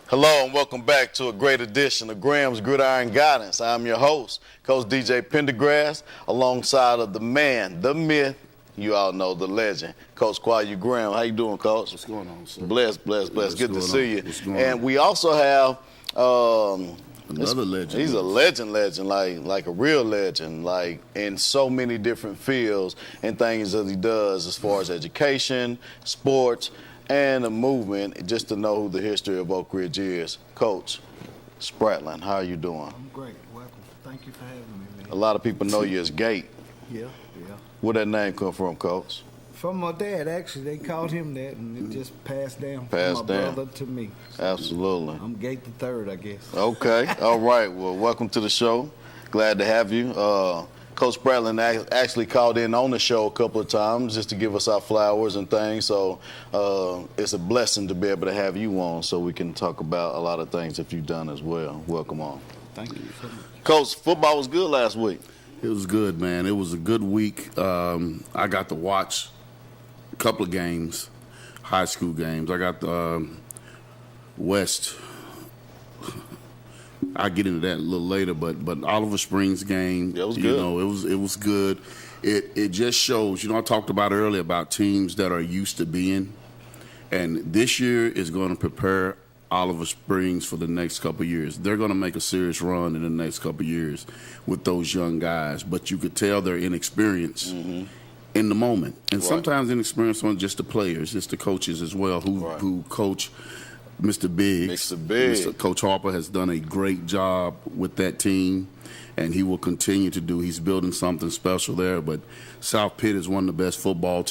Hello and welcome back to a great edition of Graham's Gridiron Guidance. I'm your host, Coach DJ Pendergrass, alongside of the man, the myth, you all know, the legend, Coach Kwayu Graham. How you doing, Coach? What's going on, sir? Blessed. Good to see you. What's going and on? we also have Another legend. He's a legend, like a real legend, like in so many different fields and things that he does as far as education, sports, and the movement, just to know who the history of Oak Ridge is. Coach Spratling, how are you doing? I'm great. Welcome. Thank you for having me, man. A lot of people know you as Gate. Yeah. Where that name come from, Coach? From my dad, actually. They called him that, and it just passed down from my brother to me. Absolutely. I'm Gate the Third, I guess. Okay. All right. Well, welcome to the show. Glad to have you. Coach Spratling actually called in on the show a couple of times just to give us our flowers and things. So it's a blessing to be able to have you on so we can talk about a lot of things that you've done as well. Welcome on. Thank you so much. Coach, football was good last week. It was good, man. It was a good week. I got to watch a couple of games, high school games. I got the West. I'll get into that a little later, but Oliver Springs game, it was good. You know, it was good. It just shows, you know, I talked about earlier about teams that are used to being, and this year is going to prepare Oliver Springs for the next couple of years. They're going to make a serious run in the next couple of years with those young guys, but you could tell they're inexperienced in the moment. And sometimes inexperienced on just the players, it's the coaches as well who coach Mr. Biggs. Coach Harper has done a great job with that team, and he will continue to do. He's building something special there, but South Pitt is one of the best football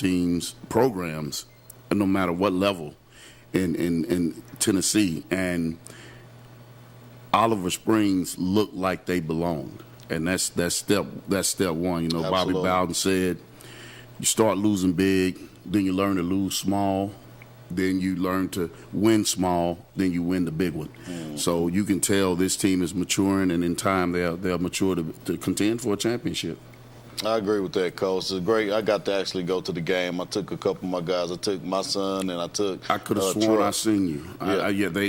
programs, no matter what level in Tennessee, and Oliver Springs looked like they belonged, and that's step one. You know, Absolutely. Bobby Bowden said, you start losing big, then you learn to lose small, then you learn to win small, then you win the big one. So you can tell this team is maturing, and in time they'll mature to contend for a championship. I agree with that, Coach. It's great. I got to actually go to the game. I took a couple of my guys. I took my son, and I could have sworn Troy. I seen you.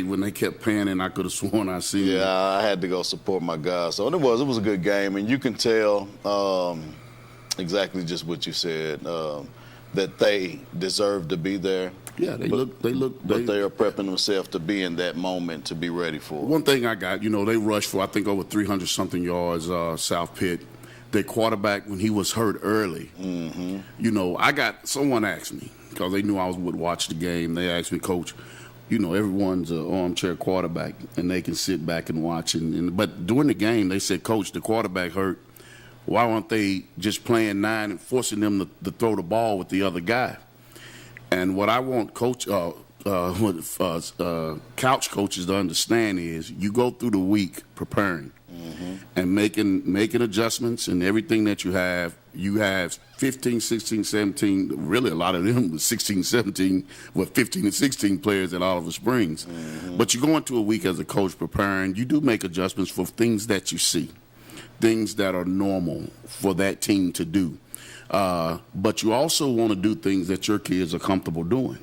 When they kept panning, I could have sworn I seen you. Yeah, I had to go support my guys. So it was a good game, and you can tell exactly just what you said, that they deserve to be there. Yeah, they look. But they are prepping themselves to be in that moment to be ready for it. One thing I got, you know, they rushed for I think over 300-something yards. South Pitt. Their quarterback, when he was hurt early, you know, someone asked me, because they knew I would watch the game, they asked me, Coach, you know, everyone's an armchair quarterback, and they can sit back and watch. But during the game, they said, Coach, the quarterback hurt. Why aren't they just playing 9 and forcing them to throw the ball with the other guy? And what I want couch coaches to understand is you go through the week preparing and making adjustments, and everything that you have 15, 16, 17, really a lot of them was 16, 17, with 15 and 16 players at Oliver Springs. But you go into a week as a coach preparing, you do make adjustments for things that you see, things that are normal for that team to do. But you also want to do things that your kids are comfortable doing.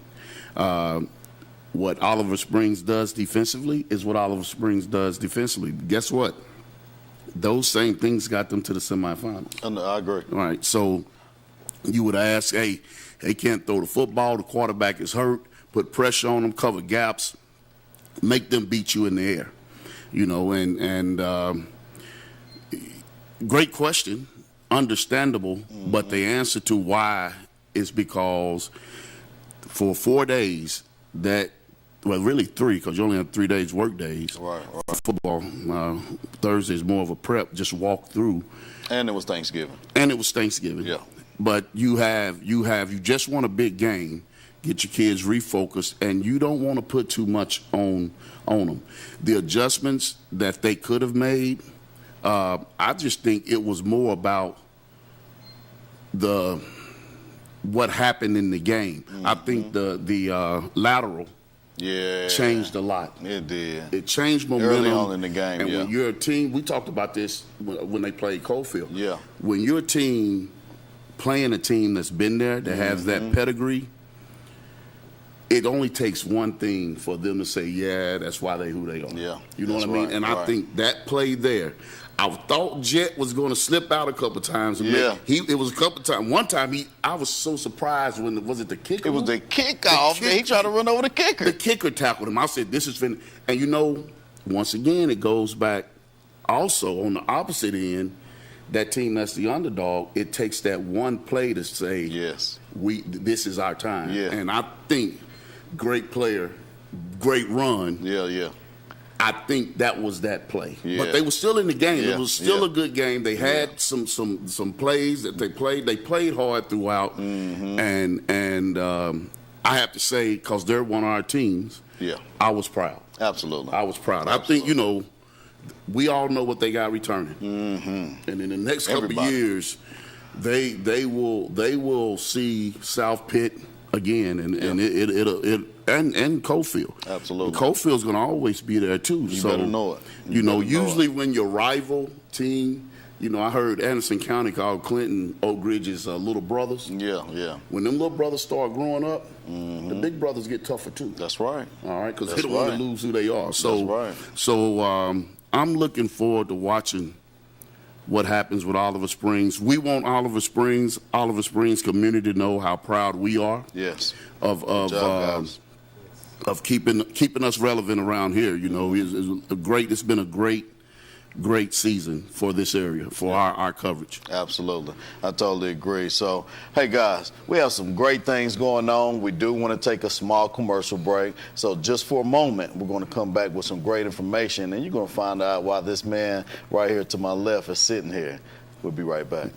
What Oliver Springs does defensively is what Oliver Springs does defensively. Guess what? Those same things got them to the semifinals. I agree. All right, so you would ask, hey, they can't throw the football, the quarterback is hurt, put pressure on them, cover gaps, make them beat you in the air. You know, and great question. Understandable, but the answer to why is because for 4 days really 3, because you only have 3 days work days. Right. Football, Thursday is more of a prep, just walk through. And it was Thanksgiving. Yeah. But you just want a big game, get your kids refocused, and you don't want to put too much on them. The adjustments that they could have made, I just think it was more about what happened in the game. I think the lateral changed a lot. It did. It changed momentum. Early on in the game, and when you're a team, we talked about this when they played Coalfield. Yeah. When you're a team playing a team that's been there, that has that pedigree, it only takes one thing for them to say, yeah, that's why they who they are. Yeah, you know what I mean? Right, and I think that play there, I thought Jet was going to slip out a couple times. It was a couple times. One time, I was so surprised was it the kicker? It was the kickoff. He tried to run over the kicker. The kicker tackled him. I said, this is fin. And once again, it goes back also on the opposite end. That team that's the underdog, it takes that one play to say, yes, this is our time. Yeah. And I think great player, great run. Yeah. I think that was that play. Yeah. But they were still in the game. Yeah. It was still a good game. They had some plays that they played. They played hard throughout. Mm-hmm. And I have to say, because they're one of our teams, I was proud. Absolutely. I was proud. Absolutely. I think, we all know what they got returning. Mm-hmm. And in the next couple of years, they will see South Pitt again, and Cofield. Absolutely. And Cofield's going to always be there too. You better know it. Usually when your rival team, I heard Anderson County called Clinton Oak Ridge's little brothers. Yeah. When them little brothers start growing up, the big brothers get tougher too. That's right. All right, because they don't want to lose who they are. So, that's right. So I'm looking forward to watching what happens with Oliver Springs. We want Oliver Springs community to know how proud we are. Yes. Of keeping us relevant around here. It's been a great season for this area, for our coverage. Absolutely. I totally agree. So, hey, guys, we have some great things going on. We do want to take a small commercial break. So just for a moment, we're going to come back with some great information, and you're going to find out why this man right here to my left is sitting here. We'll be right back.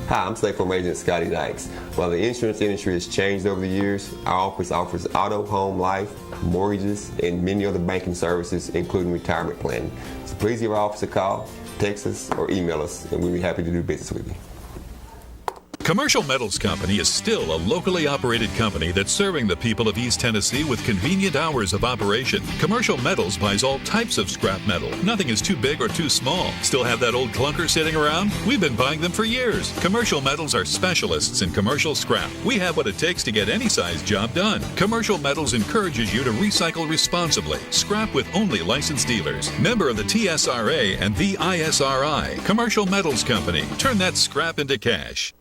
Hi, I'm State Farm Agent Scotty Dykes. While the insurance industry has changed over the years, our office offers auto, home, life, mortgages, and many other banking services, including retirement planning. So please give our office a call, text us, or email us, and we'll be happy to do business with you. Commercial Metals Company is still a locally operated company that's serving the people of East Tennessee with convenient hours of operation. Commercial Metals buys all types of scrap metal. Nothing is too big or too small. Still have that old clunker sitting around? We've been buying them for years. Commercial Metals are specialists in commercial scrap. We have what it takes to get any size job done. Commercial Metals encourages you to recycle responsibly. Scrap with only licensed dealers. Member of the TSRA and the ISRI. Commercial Metals Company. Turn that scrap into cash.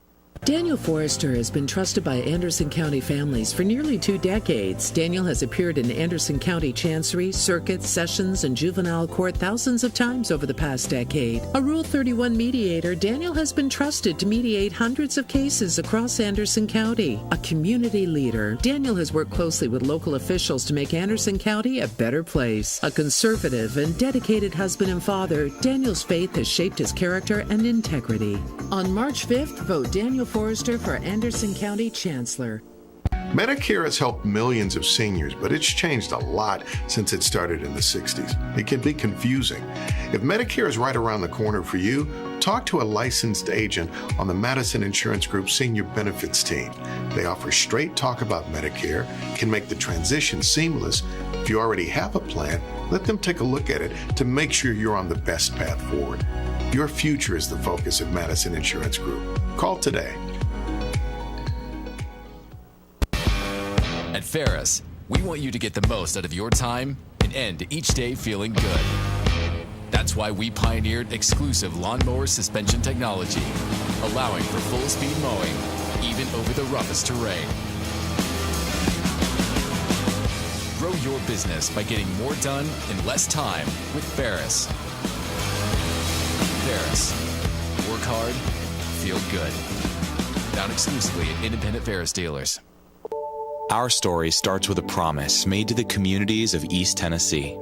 Daniel Forrester has been trusted by Anderson County families for nearly 2 decades. Daniel has appeared in Anderson County Chancery, Circuit, Sessions, and Juvenile Court thousands of times over the past decade. A Rule 31 mediator, Daniel has been trusted to mediate hundreds of cases across Anderson County. A community leader, Daniel has worked closely with local officials to make Anderson County a better place. A conservative and dedicated husband and father, Daniel's faith has shaped his character and integrity. On March 5th, vote Daniel Forrester for Anderson County Chancellor. Medicare has helped millions of seniors, but it's changed a lot since it started in the 60s. It can be confusing. If Medicare is right around the corner for you, talk to a licensed agent on the Madison Insurance Group Senior Benefits team. They offer straight talk about Medicare, can make the transition seamless. If you already have a plan, let them take a look at it to make sure you're on the best path forward. Your future is the focus of Madison Insurance Group. Call today. At Ferris, we want you to get the most out of your time and end each day feeling good. That's why we pioneered exclusive lawnmower suspension technology, allowing for full-speed mowing, even over the roughest terrain. Grow your business by getting more done in less time with Ferris. Ferris. Work hard, feel good. Found exclusively at independent Ferris dealers. Our story starts with a promise made to the communities of East Tennessee.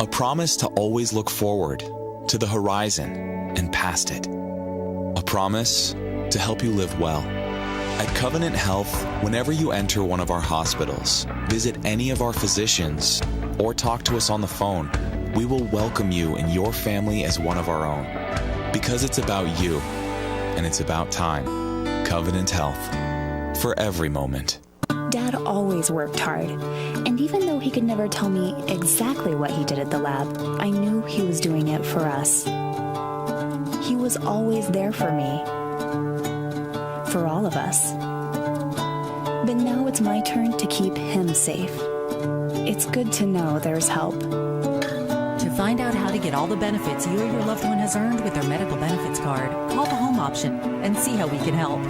A promise to always look forward, to the horizon, and past it. A promise to help you live well. At Covenant Health, whenever you enter one of our hospitals, visit any of our physicians, or talk to us on the phone, we will welcome you and your family as one of our own. Because it's about you, and it's about time. Covenant Health. For every moment. Dad always worked hard, and even though he could never tell me exactly what he did at the lab, I knew he was doing it for us. He was always there for me, for all of us. But now it's my turn to keep him safe. It's good to know there's help. To find out how to get all the benefits you or your loved one has earned with their medical benefits card, call the home option and see how we can help.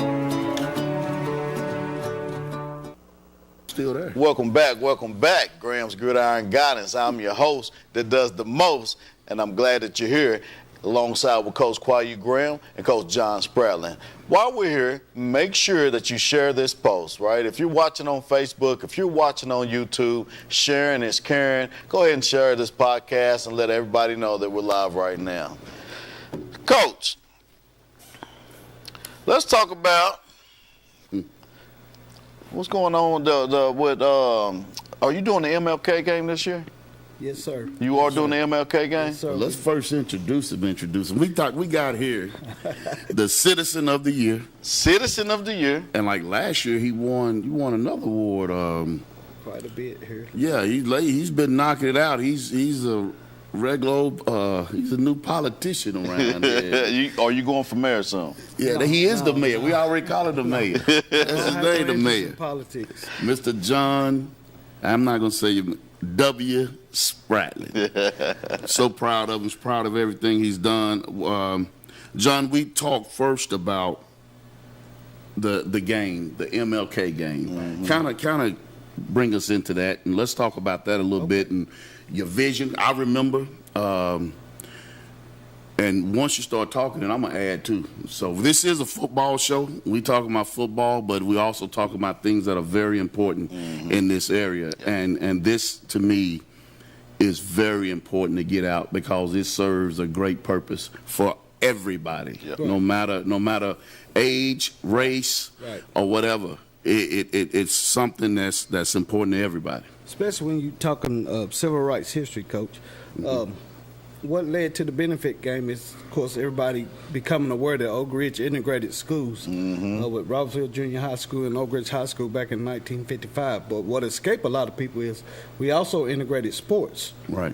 Still there. Welcome back. Graham's Gridiron Guidance. I'm your host that does the most, and I'm glad that you're here alongside with Coach Kwayu Graham and Coach John Spratling. While we're here, make sure that you share this post, right? If you're watching on Facebook, if you're watching on YouTube, sharing is caring. Go ahead and share this podcast and let everybody know that we're live right now. Coach, let's talk about what's going on with are you doing the MLK game this year? Yes, sir. You are doing the MLK game? Yes, sir. Let's first introduce him. We got here the Citizen of the Year. Citizen of the Year. And like last year, he won another award. Quite a bit here. Yeah, he's been knocking it out. He's a regular. He's a new politician around here. Are you going for mayor soon? Yeah, he is the mayor. We already call him the mayor. That's his name, the mayor. Politics. Mr. John, I'm not going to say W. Spratling. So proud of him. Proud of everything he's done. John, we talked first about the game, the MLK game. Kind of bring us into that, and let's talk about that a little bit and your vision. I remember, and once you start talking, and I'm gonna add too. So this is a football show. We talk about football, but we also talk about things that are very important in this area, and this to me is very important to get out because it serves a great purpose for everybody, no matter age, race, or whatever. It's something that's important to everybody. Especially when you're talking civil rights history, Coach. What led to the benefit game is, of course, everybody becoming aware that Oak Ridge integrated schools with Robertsville Junior High School and Oak Ridge High School back in 1955. But what escaped a lot of people is we also integrated sports. Right.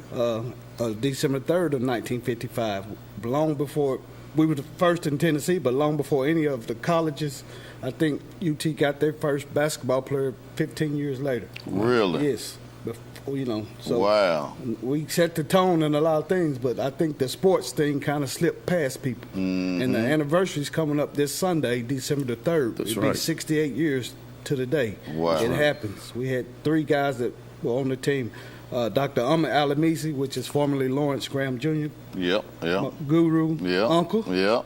December 3rd of 1955, long before we were the first in Tennessee, but long before any of the colleges. I think UT got their first basketball player 15 years later. Really? Yes. So wow. We set the tone in a lot of things, but I think the sports thing kind of slipped past people. And the anniversary's coming up this Sunday, December the 3rd. That's It'll right. be 68 years to the day. Wow. It happens. We had 3 guys that were on the team. Dr. Alamisi, which is formerly Lawrence Graham Jr. Yep. Guru, Yep. uncle. Yep.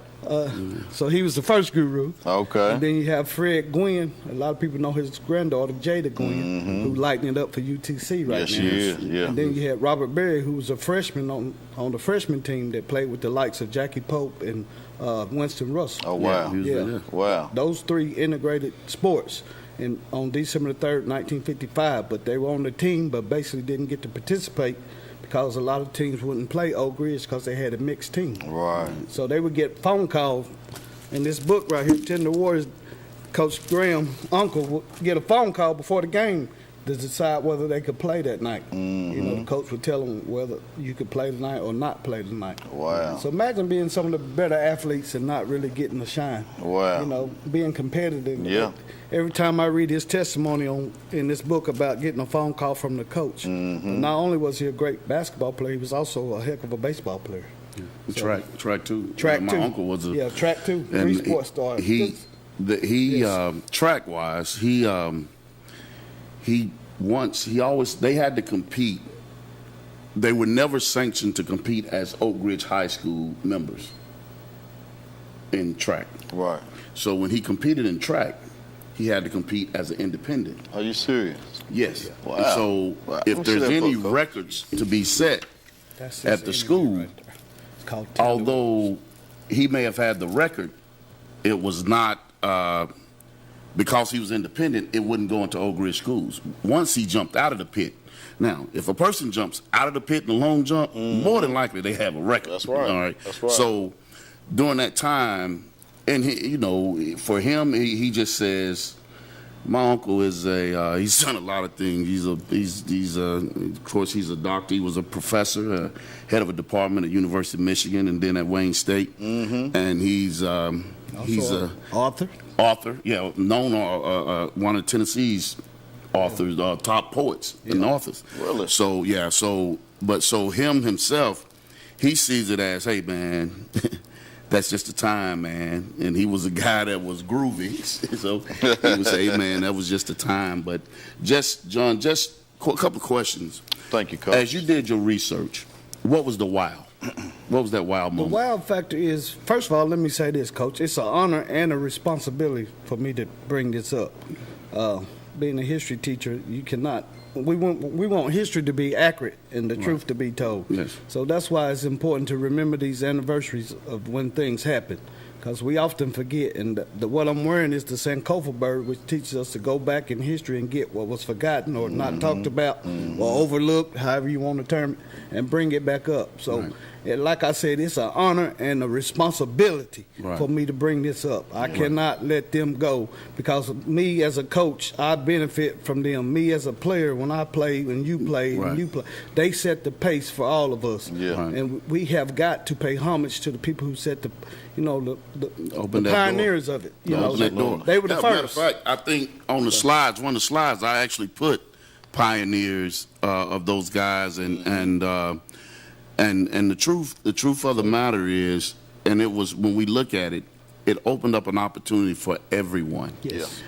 So he was the first guru. Okay. And then you have Fred Gwynn. A lot of people know his granddaughter, Jada Gwynn, who lighting it up for UTC right now. Yes, she is. Yeah. And then you had Robert Berry, who was a freshman on the freshman team that played with the likes of Jackie Pope and Winston Russell. Oh, wow. Yeah. Wow. Those 3 integrated sports. And on December the 3rd, 1955, but they were on the team, but basically didn't get to participate because a lot of teams wouldn't play Oak Ridge because they had a mixed team. Right. So they would get phone calls. In this book right here, Tender Warriors, Coach Graham, uncle, would get a phone call before the game to decide whether they could play that night. The coach would tell them whether you could play tonight or not play tonight. Wow. So imagine being some of the better athletes and not really getting a shine. Wow. Being competitive. Yeah. Every time I read his testimony in this book about getting a phone call from the coach, not only was he a great basketball player, he was also a heck of a baseball player. Yeah. Track too. Track my too. uncle was a track too. 3 sports stars. Track wise, they had to compete. They were never sanctioned to compete as Oak Ridge High School members in track. Right. So when he competed in track, he had to compete as an independent. Are you serious? Yes. Wow. And so if there's any records to be set at the school, although he may have had the record, it was not because he was independent, it wouldn't go into Oak Ridge schools. Once he jumped out of the pit. Now, if a person jumps out of the pit in a long jump, more than likely they have a record. That's right. All right. That's right. So during that time, and he, you know, for him, he just says, my uncle is he's done a lot of things. Of course, he's a doctor. He was a professor, head of a department at University of Michigan, and then at Wayne State. Mm-hmm. And he's a author. Author, yeah, known one of Tennessee's authors, top poets and authors. Really? So yeah, so him himself, he sees it as, hey man, that's just the time, man. And he was a guy that was groovy, so he would say, hey man, that was just the time. But John, a couple of questions. Thank you, Coach. As you did your research, what was the wow? What was that wow moment? The wow factor is, first of all, let me say this, Coach. It's an honor and a responsibility for me to bring this up. Being a history teacher, you cannot. We want history to be accurate and the truth to be told. Yes. So that's why it's important to remember these anniversaries of when things happen, because we often forget. And what I'm wearing is the Sankofa bird, which teaches us to go back in history and get what was forgotten or not talked about or overlooked, however you want to term it, and bring it back up. So, like I said, it's an honor and a responsibility for me to bring this up. I cannot let them go, because me as a coach, I benefit from them. Me as a player, when I play, when you play, when you play, they set the pace for all of us. And we have got to pay homage to the people who set the, the pioneers of it. They were the first. Matter of fact, I think on the slides, one of the slides, I actually put pioneers of those guys, and the truth of the matter is, and it was, when we look at it, it opened up an opportunity for everyone. Yes.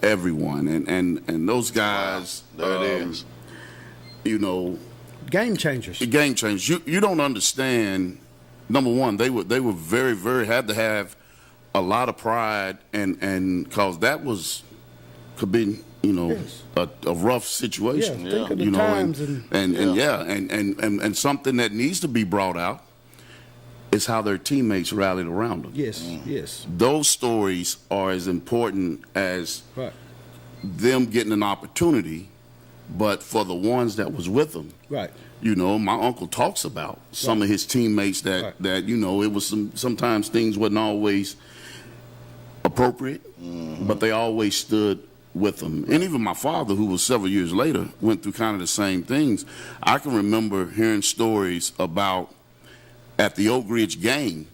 Everyone, and those guys, there it is. Game changers. Game changers. You don't understand. Number one, they were very, very, had to have a lot of pride, and cause that could be a rough situation. Think of the times and something that needs to be brought out is how their teammates rallied around them. Yes. Those stories are as important as them getting an opportunity, but for the ones that was with them. Right. My uncle talks about some of his teammates that it was sometimes things wasn't always appropriate, but they always stood with them. And even my father, who was several years later, went through kind of the same things. I can remember hearing stories about at the Oak Ridge game.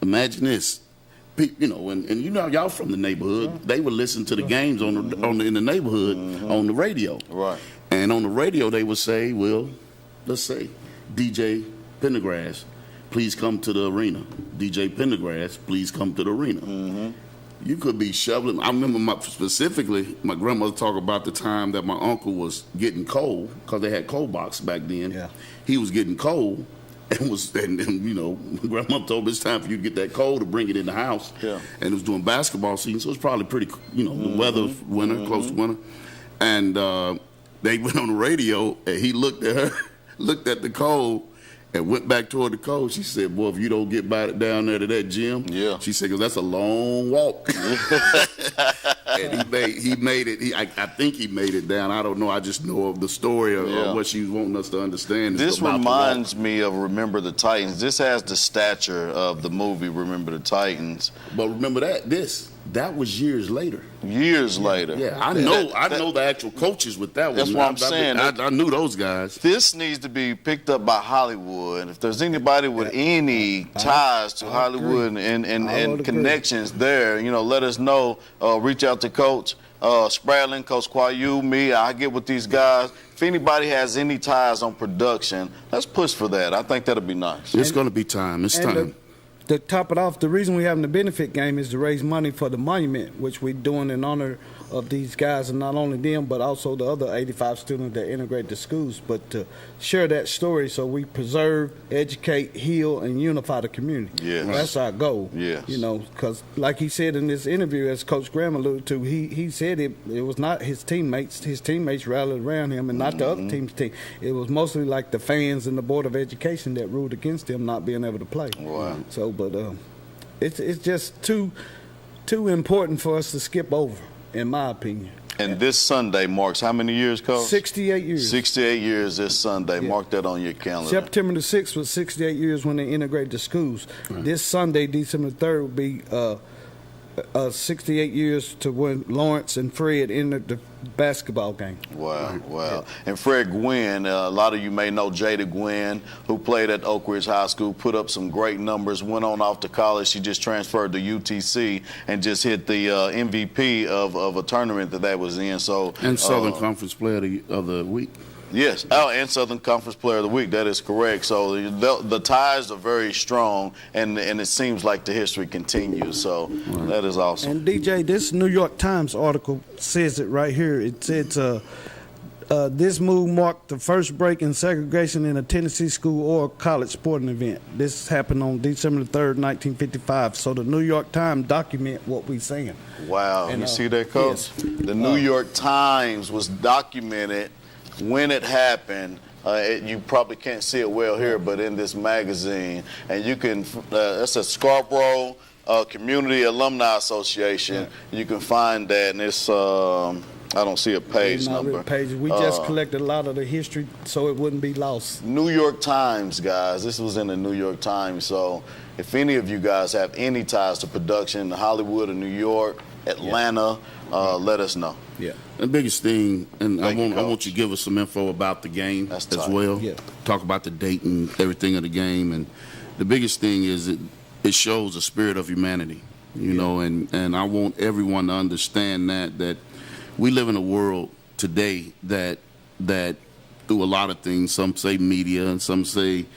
Imagine this, and y'all from the neighborhood. They would listen to the games in the neighborhood on the radio. Right. And on the radio, they would say, well, let's say, DJ Pendergrass, please come to the arena. DJ Pendergrass, please come to the arena. You could be shoveling. I remember specifically my grandmother talked about the time that my uncle was getting coal, because they had coal box back then. Yeah. He was getting coal, and my grandmother told me it's time for you to get that coal to bring it in the house. Yeah. And it was doing basketball season, so it was probably pretty, the weather, winter, close to winter. And they went on the radio, and he looked at her, looked at the coal, and went back toward the coach. She said, boy, if you don't get down there to that gym, she said, because that's a long walk. And he made it. I think he made it down. I don't know. I just know of the story of what she was wanting us to understand. This reminds me of Remember the Titans. This has the stature of the movie Remember the Titans. But remember that was years later. Years later. Yeah, I know the actual coaches with that one. That's what I'm saying. I knew those guys. This needs to be picked up by Hollywood. And if there's anybody with any ties to Hollywood and connections there, let us know. Reach out to Coach Spradlin, Coach Kwayu, me. I get with these guys. If anybody has any ties on production, let's push for that. I think that'll be nice. It's going to be time. It's time. to top it off, the reason we're having the benefit game is to raise money for the monument, which we're doing in honor of these guys, and not only them, but also the other 85 students that integrate the schools, but to share that story so we preserve, educate, heal, and unify the community. Yes. That's our goal. Yes. You know, because like he said in this interview, as Coach Graham alluded to, he said it was not his teammates. His teammates rallied around him, and not the other team's team. It was mostly like the fans and the Board of Education that ruled against him not being able to play. Wow. So, but it's just too important for us to skip over, in my opinion. And this Sunday marks how many years, Coach? 68 years. 68 years this Sunday. Yeah. Mark that on your calendar. September the 6th was 68 years when they integrated the schools. Right. This Sunday, December the 3rd, will be 68 years to when Lawrence and Fred entered the basketball game. Wow, wow. And Fred Gwynn, a lot of you may know Jada Gwynn, who played at Oak Ridge High School, put up some great numbers, went on off to college. She just transferred to UTC and just hit the MVP of a tournament that was in. So And Southern Conference Player of the Week. Yes, and Southern Conference Player of the Week. That is correct. So the ties are very strong, and it seems like the history continues. So that is awesome. And DJ, this New York Times article says it right here. It says this move marked the first break in segregation in a Tennessee school or college sporting event. This happened on December the 3rd, 1955. So the New York Times document what we're saying. Wow, And, you see that, Coach? yes. The New York Times was documented when it happened. You probably can't see it well here, but in this magazine, and you can. That's a Scarborough Community Alumni Association. You can find that, and it's. I don't see a page number. We just collected a lot of the history so it wouldn't be lost. New York Times, guys. This was in the New York Times. So if any of you guys have any ties to production, Hollywood or New York, Atlanta, let us know. Yeah. The biggest thing, and I Thank you, want you to give us some info about the game That's as tight. well. Yeah. Talk about the date and everything of the game. And the biggest thing is it shows a spirit of humanity, you know, and I want everyone to understand that we live in a world today that through a lot of things, some say media and some say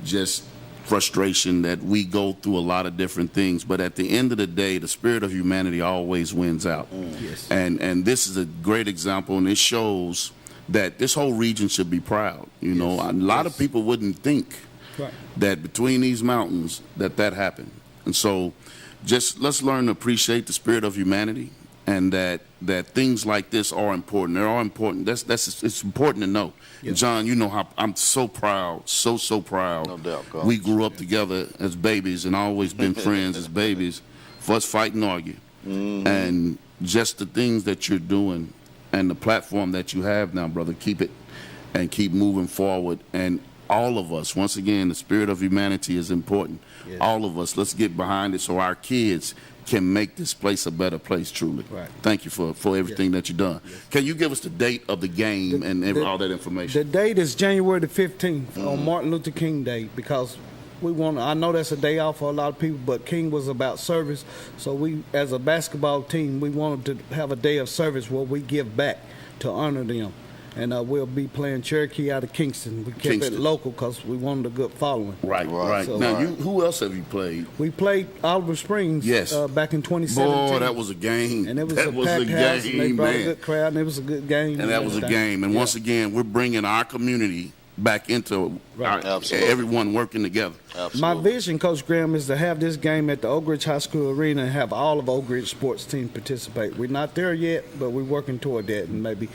just frustration, that we go through a lot of different things, but at the end of the day, the spirit of humanity always wins out. Yes. And this is a great example, and it shows that this whole region should be proud. You know, a lot of people wouldn't think that between these mountains that happened. And so just let's learn to appreciate the spirit of humanity, and that things like this are important. They are important. It's important to know. Yeah. John, you know how I'm so proud, so proud. No doubt, Coach. We grew up together as babies and always been friends as babies. For us, fight and argue. And just the things that you're doing and the platform that you have now, brother, keep it and keep moving forward. And all of us, once again, the spirit of humanity is important. Yeah. All of us, let's get behind it so our kids can make this place a better place, truly. Right. Thank you for everything that you've done. Yes. Can you give us the date of the game and all that information? The date is January the 15th on Martin Luther King Day, because I know that's a day off for a lot of people, but King was about service. So we, as a basketball team, we wanted to have a day of service where we give back to honor them. And we'll be playing Cherokee out of Kingston. We kept it local because we wanted a good following. Right. So, now, who else have you played? We played Oliver Springs back in 2017. Boy, that was a game. And it was a packed house, and they brought a good crowd, and it was a good game. And that was a game. And once again, we're bringing our community back into everyone working together. Absolutely. My vision, Coach Graham, is to have this game at the Oak Ridge High School Arena and have all of Oak Ridge sports teams participate. We're not there yet, but we're working toward that, and maybe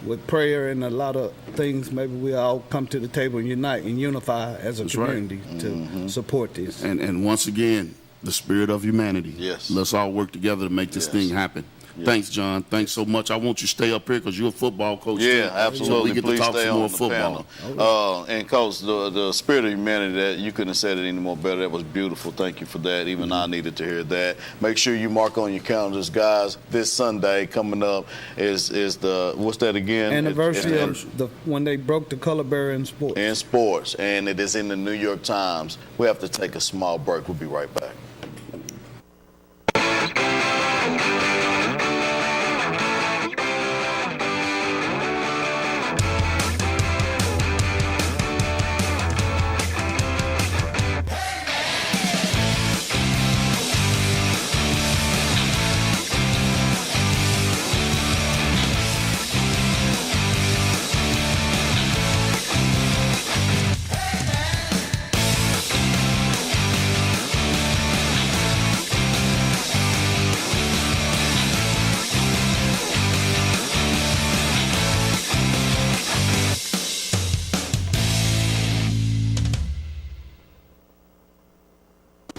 with prayer and a lot of things, maybe we all come to the table and unite and unify as a community to support this. And once again, the spirit of humanity. Yes. Let's all work together to make this thing happen. Yeah. Thanks, John. Thanks so much. I want you to stay up here because you're a football coach. Yeah, too. absolutely. So we get Please to talk stay some on more the football. Panel. And Coach, the spirit of humanity, that you couldn't have said it any more better. That was beautiful. Thank you for that. Even I needed to hear that. Make sure you mark on your calendars, guys. This Sunday coming up is the, what's that again? Anniversary of when they broke the color barrier in sports. In sports, and it is in the New York Times. We have to take a small break. We'll be right back.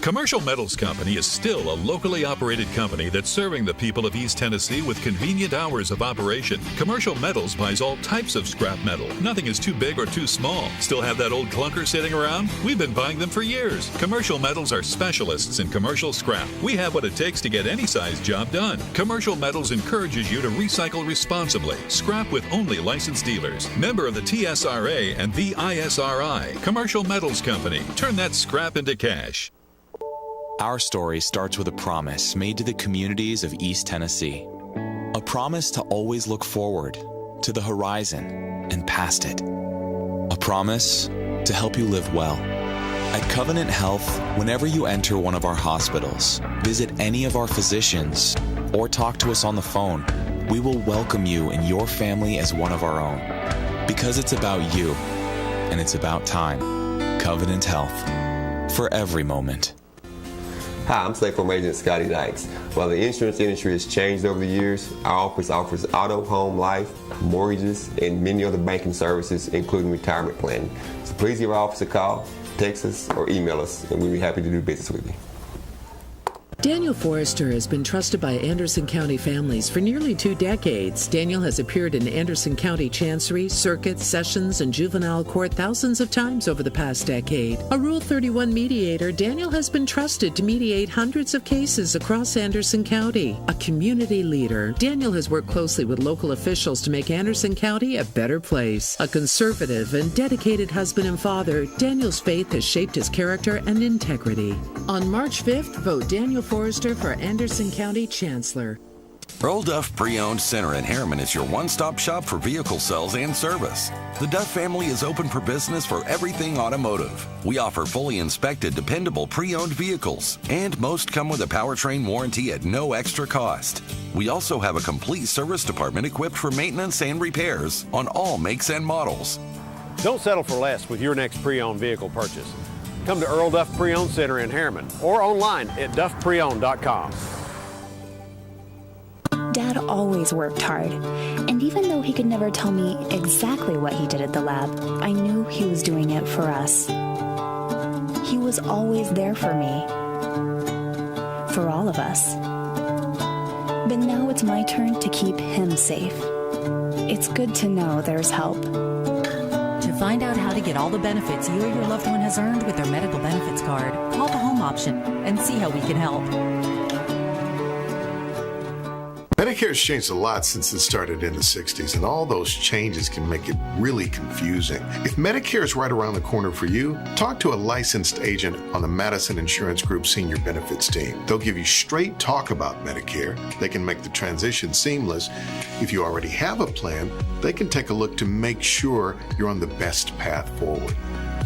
Commercial Metals Company is still a locally operated company that's serving the people of East Tennessee with convenient hours of operation. Commercial Metals buys all types of scrap metal. Nothing is too big or too small. Still have that old clunker sitting around? We've been buying them for years. Commercial Metals are specialists in commercial scrap. We have what it takes to get any size job done. Commercial Metals encourages you to recycle responsibly. Scrap with only licensed dealers. Member of the TSRA and the ISRI. Commercial Metals Company. Turn that scrap into cash. Our story starts with a promise made to the communities of East Tennessee. A promise to always look forward, to the horizon, and past it. A promise to help you live well. At Covenant Health, whenever you enter one of our hospitals, visit any of our physicians, or talk to us on the phone, we will welcome you and your family as one of our own. Because it's about you, and it's about time. Covenant Health. For every moment. Hi, I'm State Farm Agent Scotty Dykes. While the insurance industry has changed over the years, our office offers auto, home, life, mortgages, and many other banking services, including retirement planning. So please give our office a call, text us, or email us, and we'll be happy to do business with you. Daniel Forrester has been trusted by Anderson County families for nearly 2 decades. Daniel has appeared in Anderson County Chancery, Circuit, Sessions, and Juvenile Court thousands of times over the past decade. A Rule 31 mediator, Daniel has been trusted to mediate hundreds of cases across Anderson County. A community leader, Daniel has worked closely with local officials to make Anderson County a better place. A conservative and dedicated husband and father, Daniel's faith has shaped his character and integrity. On March 5th, vote Daniel Forrester for Anderson County Chancellor. Earl Duff Pre-Owned Center in Harriman is your one-stop shop for vehicle sales and service. The Duff family is open for business for everything automotive. We offer fully inspected, dependable pre-owned vehicles, and most come with a powertrain warranty at no extra cost. We also have a complete service department equipped for maintenance and repairs on all makes and models. Don't settle for less with your next pre-owned vehicle purchase. Come to Earl Duff Pre-Owned Center in Harriman or online at duffpreowned.com. Dad always worked hard, and even though he could never tell me exactly what he did at the lab, I knew he was doing it for us. He was always there for me, for all of us. But now it's my turn to keep him safe. It's good to know there's help. To find out how to get all the benefits you or your loved one has earned with their medical benefits card, call the home option and see how we can help. Medicare has changed a lot since it started in the 60s, and all those changes can make it really confusing. If Medicare is right around the corner for you, talk to a licensed agent on the Madison Insurance Group Senior Benefits team. They'll give you straight talk about Medicare. They can make the transition seamless. If you already have a plan, they can take a look to make sure you're on the best path forward.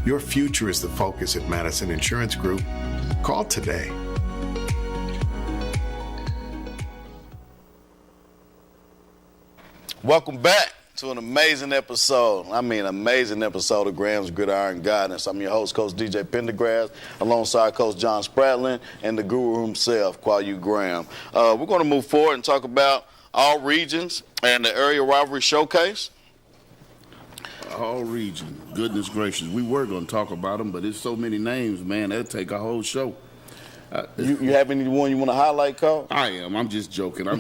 Your future is the focus at Madison Insurance Group. Call today. Welcome back to an amazing episode. Amazing episode of Graham's Gridiron Guidance. I'm your host, Coach DJ Pendergrass, alongside Coach John Spratling and the guru himself, Kwayu Graham. We're going to move forward and talk about all regions and the area rivalry showcase. All regions. Goodness gracious. We were going to talk about them, but there's so many names, man, that'll take a whole show. You have anyone you want to highlight, Cole? I am. I'm just joking. I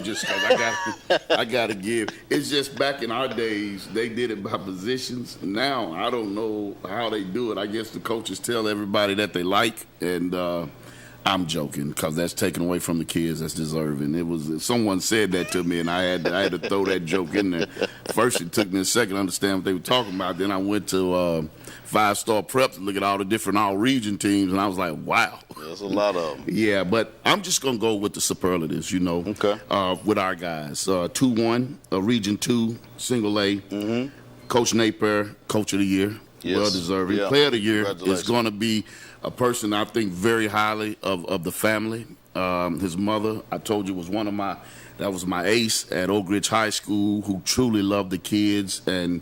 got to give. It's just back in our days, they did it by positions. Now, I don't know how they do it. I guess the coaches tell everybody that they like, and I'm joking because that's taken away from the kids that's deserving. It was someone said that to me, and I had to throw that joke in there. First, it took me a second to understand what they were talking about. Then I went to 5-star prep to look at all the different all-region teams, and I was like, wow. There's a lot of them. Yeah, but I'm just going to go with the superlatives, okay. With our guys. 2-1, Region 2, Single A. Mm-hmm. Coach Napier, Coach of the Year. Yes. Well-deserving. Yeah. Player of the Year is going to be a person I think very highly of the family. His mother, I told you, was that was my ace at Oak Ridge High School, who truly loved the kids, and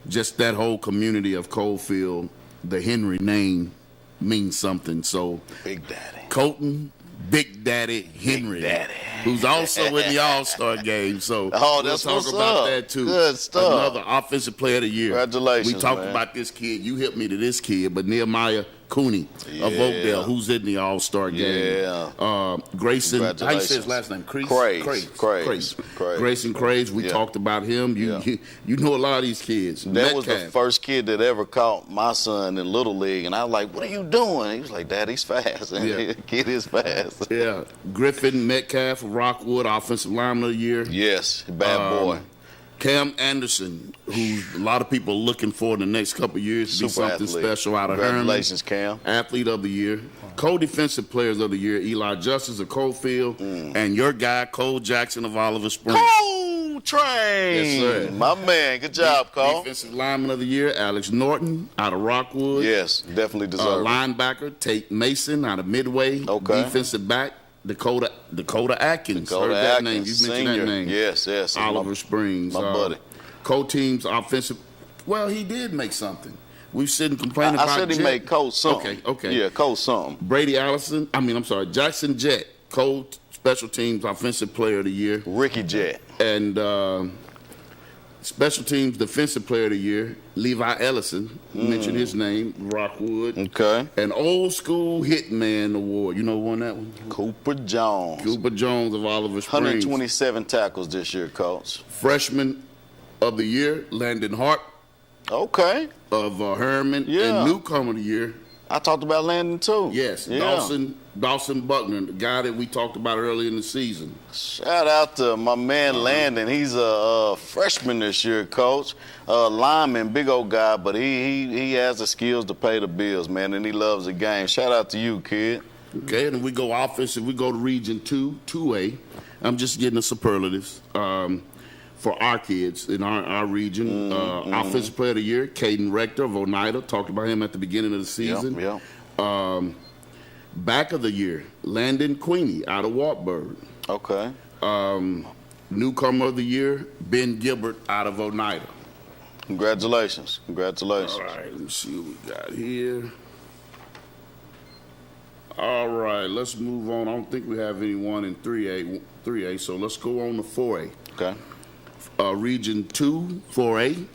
just that whole community of Coalfield, the Henry name means something. So Big Daddy. Colton, Big Daddy Henry, Big Daddy. who's also in the All-Star game. So we'll talk about that too. Good stuff. Another Offensive Player of the Year. Congratulations, We talked man. about this kid. You hit me to this kid, but Nehemiah Cooney of Oakdale, who's in the All-Star game. Yeah. Grayson, how you say his last name? Craze. Grayson Craze, we talked about him. You know a lot of these kids. That was the first kid that ever caught my son in Little League, and I was like, what are you doing? He was like, Dad, he's fast. And the kid is fast. Yeah. Griffin Metcalf of Rockwood, Offensive Lineman of the Year. Yes, bad boy. Cam Anderson, who a lot of people are looking for in the next couple of years to be something special out of Herman. Congratulations, Cam. Athlete of the Year. Co-Defensive Players of the Year, Eli Justice of Coalfield, and your guy, Cole Jackson of Oliver Springs. Cole Train! Yes, sir. My man. Good job, Cole. Defensive Lineman of the Year, Alex Norton out of Rockwood. Yes, definitely deserved. Linebacker, Tate Mason out of Midway. Okay. Defensive back, Dakota Atkins. Heard that name. You mentioned that name. Yes. Oliver Springs. My buddy. Co-team's offensive. Well, he did make something. We shouldn't complain about. I said he made Cole something. Okay. Yeah, Cole something. Jackson Jett, Cole Special Teams Offensive Player of the Year. Ricky Jett. And Special Teams Defensive Player of the Year, Levi Ellison. Mentioned his name, Rockwood. Okay. An Old School Hitman Award. You know who won that one? Cooper Jones. Cooper Jones of Oliver Springs. 127 tackles this year, Coach. Freshman of the Year, Landon Hart. Okay. Of Herman. Yeah. And Newcomer of the Year. I talked about Landon, too. Yes. Yeah. Dawson Buckner, the guy that we talked about earlier in the season. Shout out to my man Landon. He's a freshman this year, Coach. Lineman, big old guy, but he has the skills to pay the bills, man, and he loves the game. Shout out to you, kid. Okay, and we go offensive. We go to Region 2, 2A. I'm just getting the superlatives for our kids in our region. Offensive Player of the Year, Caden Rector of Oneida. Talked about him at the beginning of the season. Yeah. Back of the Year, Landon Queenie out of Wartburg. Okay. Newcomer of the Year, Ben Gilbert out of Oneida. Congratulations. All right, let's see what we got here. All right, let's move on. I don't think we have anyone in 3A, so let's go on to 4A. Okay. Region 2, 4A.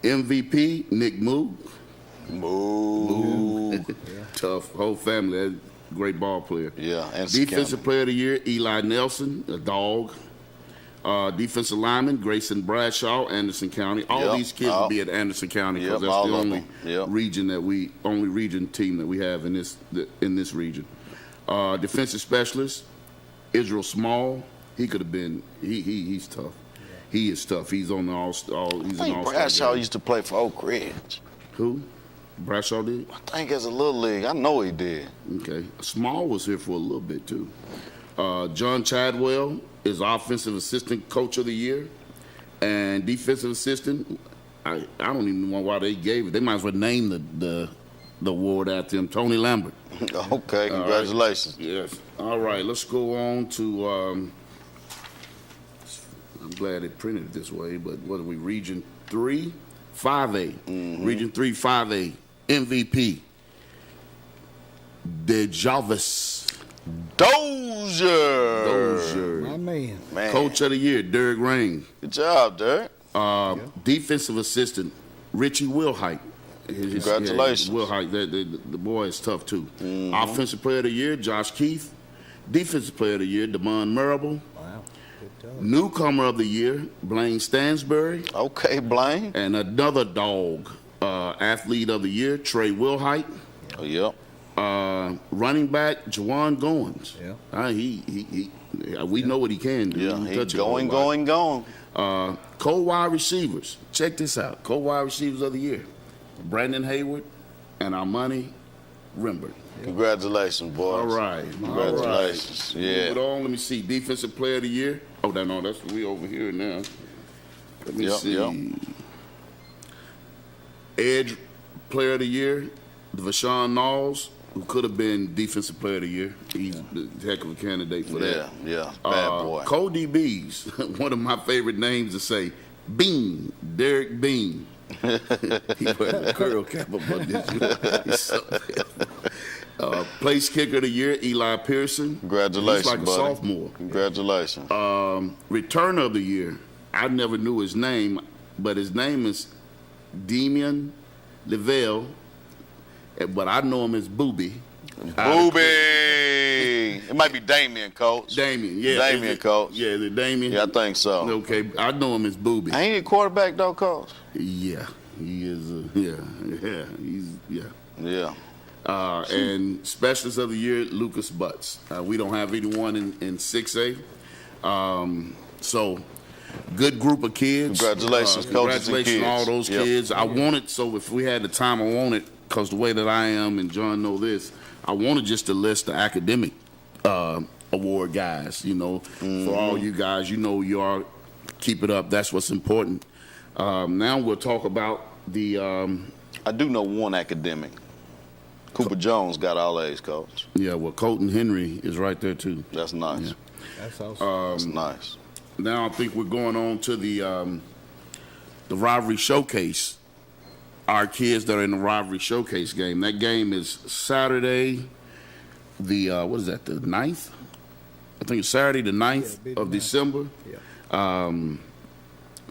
MVP, Nick Moog. Tough, whole family, great ball player. Yeah, and Defensive Player of the Year, Eli Nelson, a dog. Defensive lineman, Grayson Bradshaw, Anderson County. All these kids will be at Anderson County because that's the only region region team that we have in this region. Defensive specialist, Israel Small. He could have been. He's tough. He is tough. He's on the all. He's an all-star. Bradshaw used to play for Oak Ridge. Who? Bradshaw did? I think as a little league. I know he did. Okay. Small was here for a little bit too. John Chadwell is Offensive Assistant Coach of the Year, and Defensive Assistant. I don't even know why they gave it. They might as well name the award after him. Tony Lambert. Okay. Congratulations. Right. Yes. All right. Let's go on to. I'm glad it printed it this way, but what are we? Region 3, 5A. Region 3, 5A. MVP. DeJarvis. Dozier. My man. Coach of the Year, Derek Rain. Good job, Derek. Defensive Assistant, Richie Wilhite. Congratulations. Wilhite, the boy is tough too. Offensive Player of the Year, Josh Keith. Defensive Player of the Year, Damon Marable. Wow. Good job. Newcomer of the Year, Blaine Stansbury. Okay, Blaine. And another dog, Athlete of the Year, Trey Wilhite. Oh, yep. Running back, Jawan Goins. Yeah. We know what he can do. Yeah, he's going. Co-wide receivers. Check this out. Co-wide receivers of the year. Brandon Hayward and Armani Rimbert. Congratulations, boys. All right. Congratulations. All right. Yeah. Move it on. Let me see. Defensive Player of the Year. Oh, no, that's we over here now. Let me see. Edge Player of the Year, Vashawn Knowles, who could have been Defensive Player of the Year. He's a heck of a candidate for that. Yeah, bad boy. Cody Bees, one of my favorite names to say, Bean, Derek Bean. He put a curl cap above this. He's so place kicker of the year, Eli Pearson. Congratulations, He's like a buddy. sophomore. Congratulations. Returner of the year, I never knew his name, but his name is Demian Lavelle. but I know him as Booby. Booby. It might be Damien, Coach. Damien, yeah. Damien, Coach. Yeah, is it Damien? Yeah, I think so. Okay, I know him as Booby. Ain't he a quarterback, though, Coach? Yeah, he is. Yeah. And Specialist of the Year, Lucas Butts. We don't have anyone in 6A. So, good group of kids. Congratulations, coaches and kids. Congratulations to all those kids. I wanted, so if we had the time, I wanted, because the way that I am, and John know this, I wanted just to list the academic award guys, for all you guys. You are, keep it up. That's what's important. Now we'll talk about the... I do know one academic. Cooper Jones got all A's, Coach. Yeah, well, Colton Henry is right there, too. That's nice. Yeah. That's awesome. That's nice. Now I think we're going on to the rivalry showcase. Our kids that are in the rivalry showcase game. That game is Saturday, the 9th? I think it's Saturday the 9th of December. Yeah.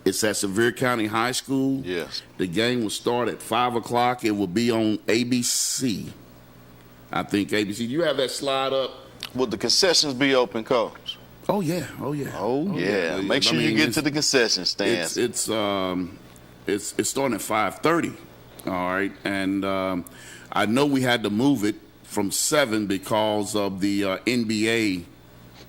It's at Sevier County High School. Yes. The game will start at 5 o'clock. It will be on ABC. I think ABC. Do you have that slide up? Will the concessions be open, Coach? Oh, yeah. Make sure you get to the concession stands. It's starting at 5:30. All right, and I know we had to move it from 7 because of the NBA.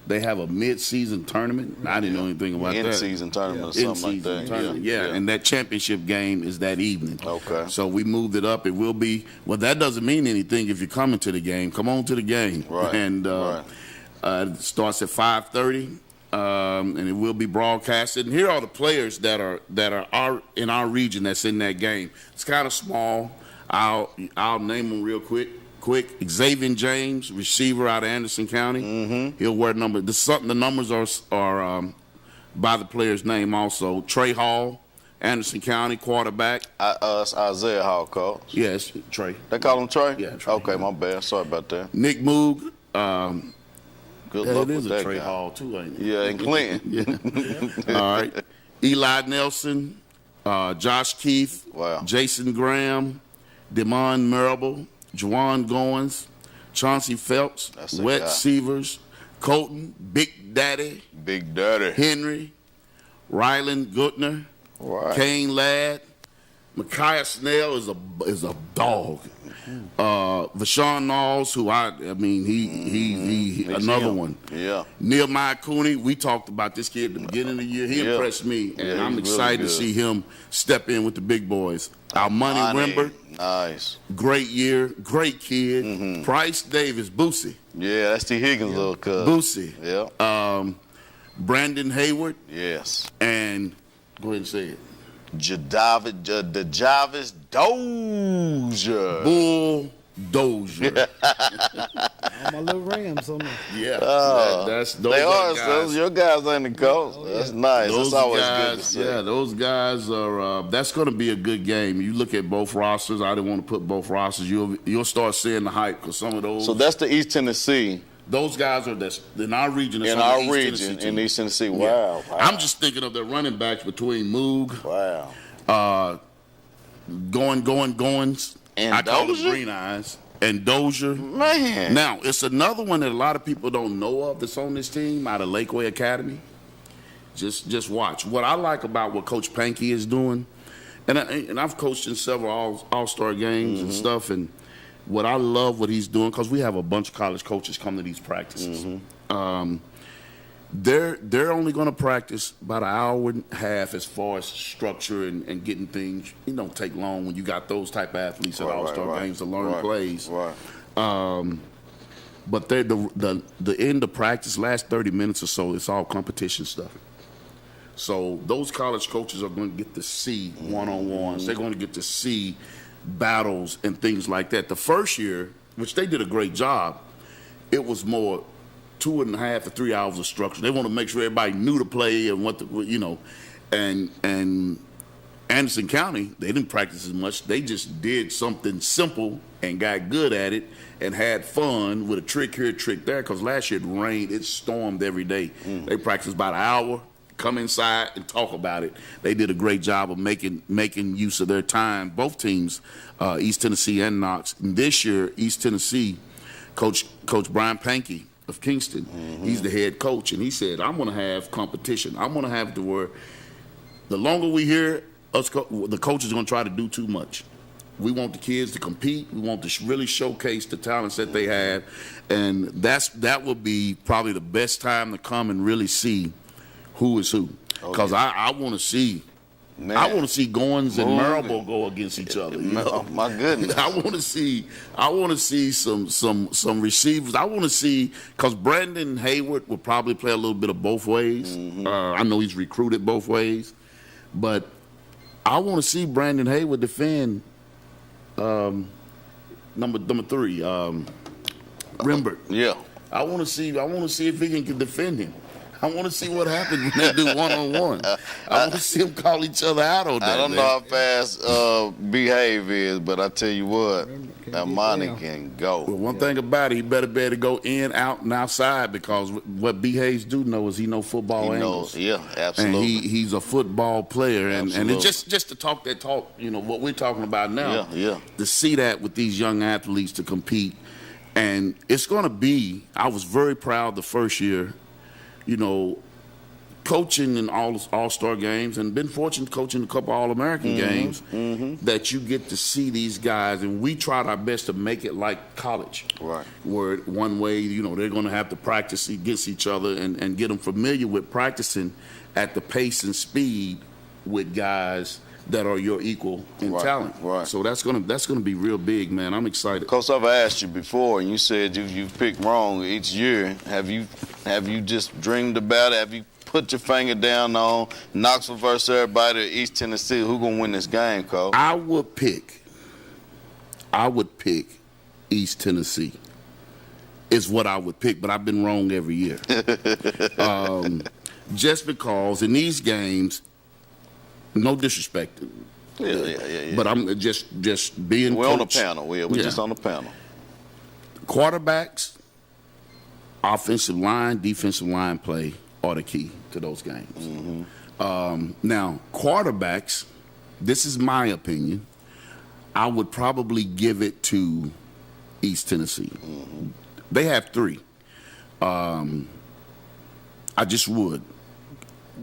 They have a mid-season tournament. I didn't know anything about that. In-season tournament or something like that. Tournament. Yeah, and that championship game is that evening. Okay. So we moved it up. It will be, well, that doesn't mean anything if you're coming to the game. Come on to the game. Right. And it starts at 5:30, and it will be broadcasted. And here are the players that are in our region that's in that game. It's kind of small. I'll name them real quick. Xavier James, receiver out of Anderson County. Mm-hmm. He'll wear number. The numbers are by the player's name also. Trey Hall, Anderson County quarterback. Isaiah Hall, Coach. Yes, Trey. They call him Trey? Yeah, Trey. Okay, my bad. Sorry about that. Nick Moog. Good luck with that Trey guy. Hall too, ain't it? Yeah, and Clinton. Yeah. All right. Eli Nelson, Josh Keith, wow. Jason Graham, Demond Marable, Juwan Goins, Chauncey Phelps, Wet Severs, Colton, Big Daddy, Henry, Rylan Gutner, right. Kane Ladd, Micaiah Snell is a dog. Vashawn Knowles, who he another one. Yeah. Nehemiah Cooney, we talked about this kid at the beginning of the year. He impressed me, and I'm excited to see him step in with the big boys. Our Money Wimber, nice, great year, great kid. Mm-hmm. Bryce Davis, Boosie. Yeah, that's T. Higgins' little cuz. Boosie. Yeah. Brandon Hayward. Yes. And go ahead and say it. Jarvis Dozier. Bulldozer. All my little Rams on there. Yeah. Those your guys ain't the coach. That's nice. That's always good to see. Yeah, those guys are. That's going to be a good game. You look at both rosters. I didn't want to put both rosters. You'll start seeing the hype because some of those. So that's the East Tennessee. Those guys are in our region. In our region, in East Tennessee. Wow. I'm just thinking of the running backs between Moog. Wow. Goins. And I call Dozier? them Green Eyes. And Dozier. Man. Now, it's another one that a lot of people don't know of that's on this team out of Lakeway Academy. Just watch. What I like about what Coach Pankey is doing, and I've coached in several all-star games and stuff, and what I love what he's doing, because we have a bunch of college coaches come to these practices. They're only going to practice about an hour and a half as far as structure and getting things. It don't take long when you got those type of athletes at all-star games to learn plays. Right. But the end of practice, last 30 minutes or so, it's all competition stuff. So those college coaches are going to get to see one-on-ones. They're going to get to see battles and things like that. The first year, which they did a great job, it was more 2.5 to 3 hours of structure. They want to make sure everybody knew the play and and Anderson County, they didn't practice as much. They just did something simple and got good at it and had fun with a trick here, trick there, because last year it rained, it stormed every day. They practiced about an hour, come inside and talk about it. They did a great job of making use of their time. Both teams, East Tennessee and Knox. And this year, East Tennessee, Coach Brian Pankey of Kingston, he's the head coach, and he said, I'm going to have competition. I'm going to have to where the longer we hear us, the coach is going to try to do too much. We want the kids to compete. We want to really showcase the talents that they have, and that would be probably the best time to come and really see who is who. Because I want to see. Man. I want to see Goins and Marable go against each other. You know? My goodness! I want to see some receivers. I want to see, because Brandon Hayward will probably play a little bit of both ways. I know he's recruited both ways, but I want to see Brandon Hayward defend number 3, Rembert. Yeah, I want to see if he can defend him. I want to see what happens when they do one-on-one. I want to see them call each other out on that. I don't know how fast Behave is, but I tell you what, that money can go. Well, one thing about it, he better be able to go in, out, and outside, because what Behaves do know is he know football angles. Yeah, absolutely. And he's a football player, and it's just to talk that talk, you know, what we're talking about now. Yeah. To see that with these young athletes to compete, and it's going to be. I was very proud the first year. You know, coaching in all-star games, and been fortunate coaching a couple All-American games, that you get to see these guys, and we tried our best to make it like college. Right. Where one way, you know, they're going to have to practice against each other and get them familiar with practicing at the pace and speed with guys that are your equal in talent. Right. So that's gonna be real big, man. I'm excited. Coach, I've asked you before, and you said you've picked wrong each year. Have you just dreamed about it? Have you put your finger down on Knoxville versus everybody at East Tennessee? Who gonna win this game, Coach? I would pick East Tennessee. Is what I would pick, but I've been wrong every year. Just because in these games. No disrespect. Yeah. But I'm just being. We're coach. On the panel. We're just on the panel. Quarterbacks, offensive line, defensive line play are the key to those games. Now, quarterbacks, this is my opinion. I would probably give it to East Tennessee. They have 3. I just would.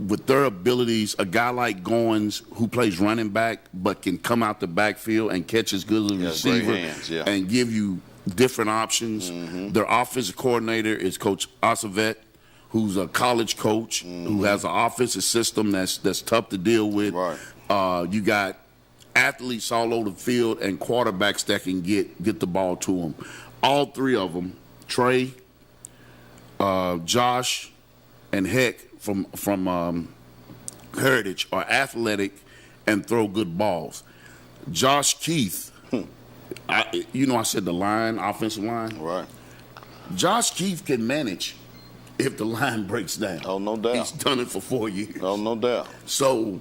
With their abilities, a guy like Goins, who plays running back but can come out the backfield and catch as good as a receiver and give you different options. Their offensive coordinator is Coach Acevet, who's a college coach who has an offensive system that's tough to deal with. Right. You got athletes all over the field and quarterbacks that can get the ball to them. All 3 of them, Trey, Josh, and Heck, from Heritage, are athletic and throw good balls. Josh Keith, I said the line, offensive line. Right. Josh Keith can manage if the line breaks down. Oh, no doubt. He's done it for 4 years. Oh, no doubt. So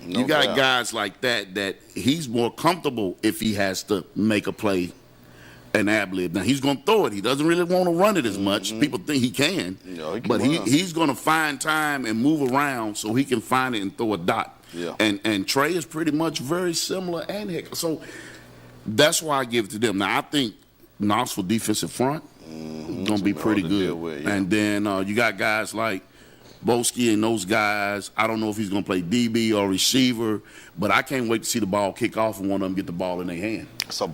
you got guys like that he's more comfortable if he has to make a play and ad-lib. Now, he's going to throw it. He doesn't really want to run it as much. People think he can. But he's going to find time and move around so he can find it and throw a dot. Yeah. And Trey is pretty much very similar. And Heck. So that's why I give it to them. Now, I think Knoxville defensive front going to be pretty good. With, And then you got guys like Boski and those guys. I don't know if he's going to play DB or receiver, but I can't wait to see the ball kick off and one of them get the ball in their hand. So,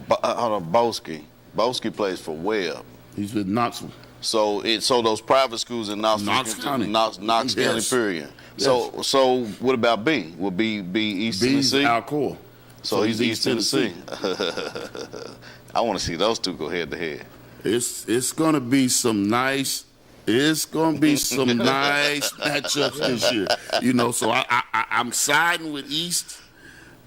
Boski plays for Webb. He's with Knoxville. So those private schools in Knox County, period. Yes. So what about B? Will be East Tennessee? Our core. So he's East Tennessee. I want to see those 2 go head to head. It's going to be some nice. It's going to be some nice matchups this year. You know, so I'm siding with East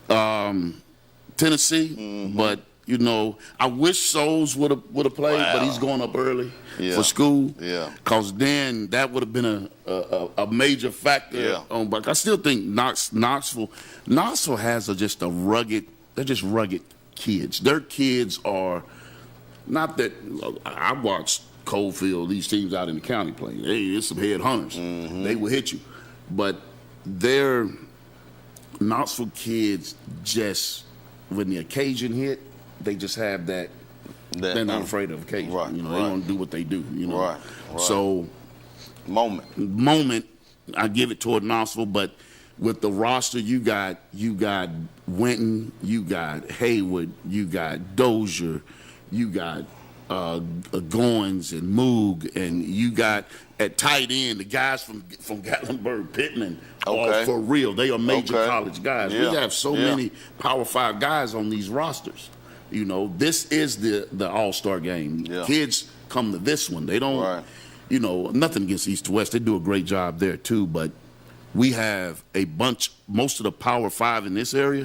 Tennessee, but. You know, I wish Souls would have played, but he's going up early for school. Yeah, because then that would have been a major factor. Yeah. But I still think Knoxville has just a rugged. They're just rugged kids. Their kids are not that. I watched Coalfield, these teams out in the county play. Hey, it's some head hunters. They will hit you. but they're Knoxville kids. Just when the occasion hit, they just have that. They're not afraid of occasion. Right, They're gonna do what they do. Right. So moment, I give it toward Knoxville, but with the roster you got Winton, you got Haywood, you got Dozier, you got Goins and Moog, and you got at tight end the guys from Gatlinburg, Pittman. Okay. For real, they are major college guys. Yeah. We have so many Power 5 guys on these rosters. This is the All-Star game. Yeah. Kids come to this one. They don't, nothing against East to West. They do a great job there too, but we have most of the Power 5 in this area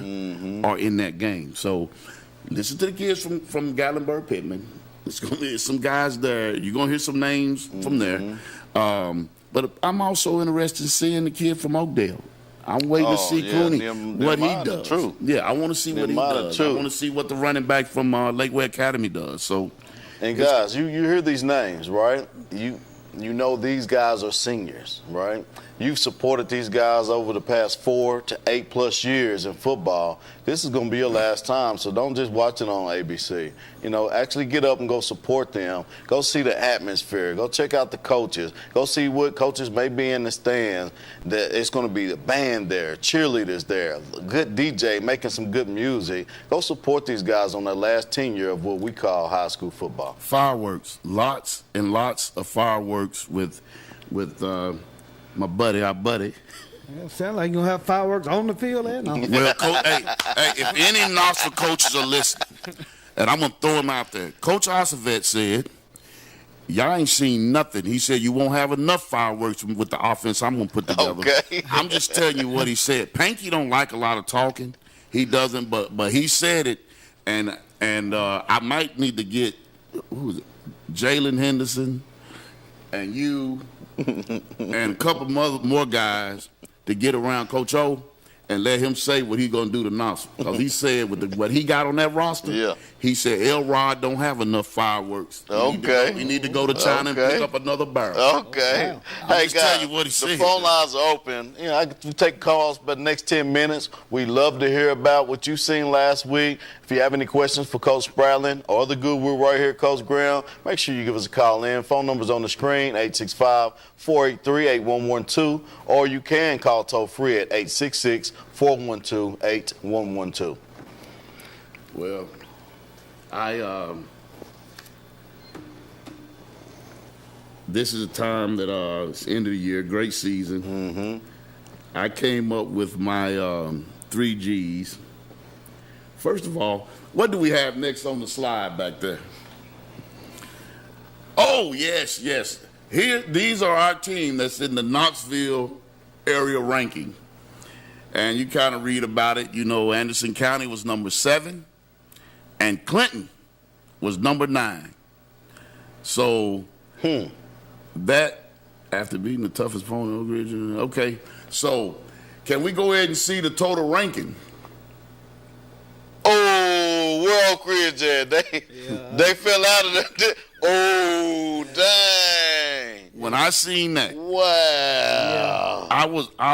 are in that game. So listen to the kids from Gatlinburg, Pittman. It's going to be some guys there. You're going to hear some names from there. But I'm also interested in seeing the kid from Oakdale. I'm waiting to see Cooney, what he does. True. Yeah, I want to see what he does. I want to see what the running back from Lakeway Academy does. So, and guys, you hear these names, right? You know these guys are seniors, right? You've supported these guys over the past 4 to 8+ years in football. This is going to be your last time, so don't just watch it on ABC. Actually get up and go support them. Go see the atmosphere. Go check out the coaches. Go see what coaches may be in the stands. It's going to be the band there, cheerleaders there, good DJ making some good music. Go support these guys on their last tenure of what we call high school football. Fireworks, lots and lots of fireworks with our buddy. Sound like you're going to have fireworks on the field and off. Well, hey, if any Knoxville coaches are listening, and I'm going to throw them out there. Coach Ossovet said, y'all ain't seen nothing. He said you won't have enough fireworks with the offense I'm going to put together. Okay. I'm just telling you what he said. Panky don't like a lot of talking. He doesn't, but he said it, and I might need to get, who is it, Jalen Henderson and you and a couple more guys to get around Coach O and let him say what he's going to do to Knoxville. Because he said with what he got on that roster, he said Elrod don't have enough fireworks. We need to go to China and pick up another barrel. Okay. Wow. Hey, just guys, tell you what he said. the phone lines are open. I can take calls for the next 10 minutes. We love to hear about what you've seen last week. If you have any questions for Coach Spradlin or the Guru right here, Coach Graham, make sure you give us a call in. Phone number's on the screen, 865-483-8112, or you can call toll-free at 866-412-8112. Well, this is a time that it's the end of the year, great season. I came up with my 3 G's. First of all, what do we have next on the slide back there? Oh, yes. These are our team that's in the Knoxville area ranking. And you kind of read about it. Anderson County was number 7, and Clinton was number 9. So that, after beating the toughest opponent in Oak Ridge, okay. So can we go ahead and see the total ranking? Oh, where Oak Ridge at? They fell out of the. Oh, dang! When I seen that, wow! I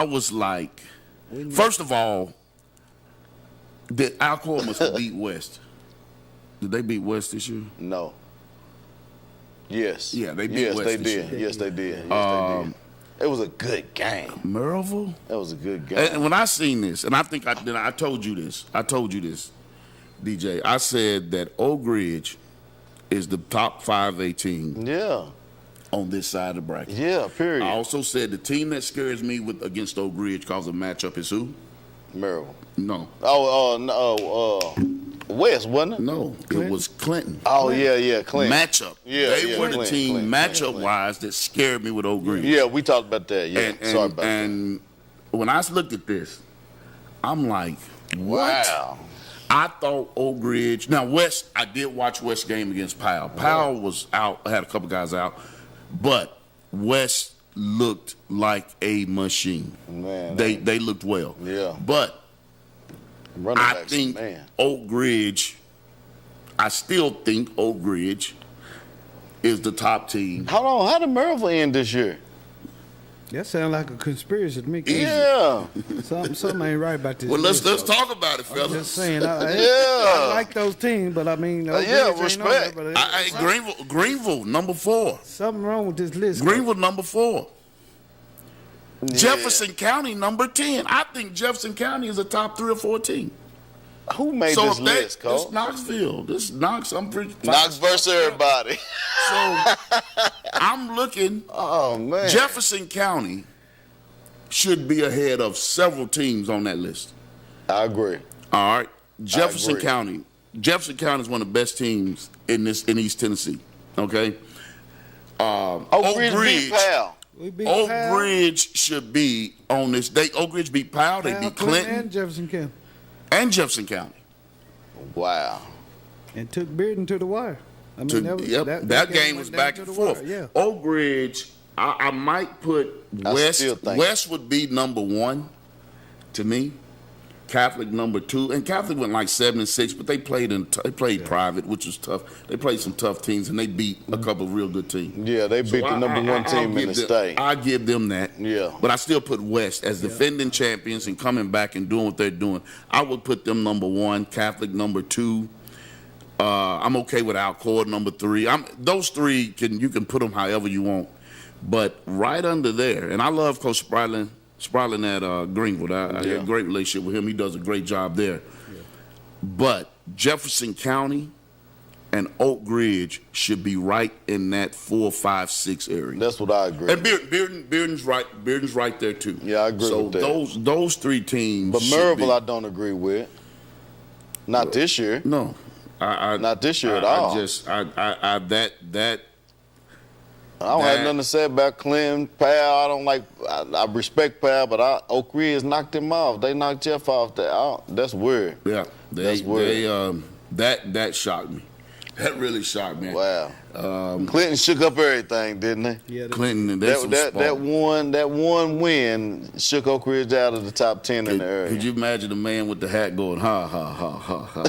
was like, first of all, did Alcoa must beat West? Did they beat West this year? No. Yes. Yeah, they beat West. Yes, they did. It was a good game. Maryville? That was a good game. And when I seen this, and I think I told you this, DJ. I said that Oak Ridge is the top 5A team. Yeah. On this side of the bracket. Yeah, period. I also said the team that scares me against Oak Ridge because of matchup is who? Maryville. No. West, wasn't it? No, Clinton? It was Clinton. Oh, yeah, Clinton. Matchup. Yeah, they were the team matchup-wise that scared me with Oak Ridge. Yeah, we talked about that. Yeah, sorry about that. And when I looked at this, I'm like, what? Wow. I thought Oak Ridge. Now, West, I did watch West game against Powell. Powell was out, had a couple guys out, but West looked like a machine. Man, they looked well. Yeah. But I think Oak Ridge, I still think Oak Ridge is the top team. How did Maryville end this year? That sounds like a conspiracy to me. Yeah. Something ain't right about this. Well, let's talk about it, fellas. I'm just saying. I like those teams, but I mean, respect. Greenville, number 4. Something wrong with this list. Greenville, number 4. Yeah. Jefferson County, number 10. I think Jefferson County is a top 3 or 4 team. Who made this list, Cole? This Knoxville. This Knox. I'm pretty. Knox versus everybody. So I'm looking. Oh man. Jefferson County should be ahead of several teams on that list. I agree. All right. Jefferson County. Jefferson County is one of the best teams in East Tennessee. Okay. Oak Ridge beat Powell. Oak Ridge should be on this. Oak Ridge beat Powell. They beat Clinton and Jefferson County. And Jefferson County. Wow. And took Bearden to the wire. I mean, that game was back and forth. Yeah. Oak Ridge, I might put West would be number 1 to me. Catholic number 2, and Catholic went like 7-6, but they played private, which was tough. They played some tough teams, and they beat a couple of real good teams. Yeah, they beat the number 1 team in the state. I give them that. Yeah, but I still put West as defending champions and coming back and doing what they're doing. I would put them number 1, Catholic number 2. I'm okay with Alcoa number 3. Those 3 you can put them however you want, but right under there, and I love Coach Spradlin at Greenville. I have a great relationship with him. He does a great job there. Yeah. But Jefferson County and Oak Ridge should be right in that 4, 5, 6 area. That's what I agree. And Bearden's right. Bearden's right there too. Yeah, I agree with that. So those 3 teams. But Maryville, I don't agree with. Not this year. No, not this year at all. I don't have nothing to say about Clinton, Powell. I don't like. I respect Powell, but Oak Ridge knocked him off. They knocked Jeff off. That's weird. Yeah, that's weird. That shocked me. That really shocked me. Wow. Clinton shook up everything, didn't they? Yeah. Clinton. That one win shook Oak Ridge out of the top 10 in the area. Could you imagine the man with the hat going ha ha ha ha ha?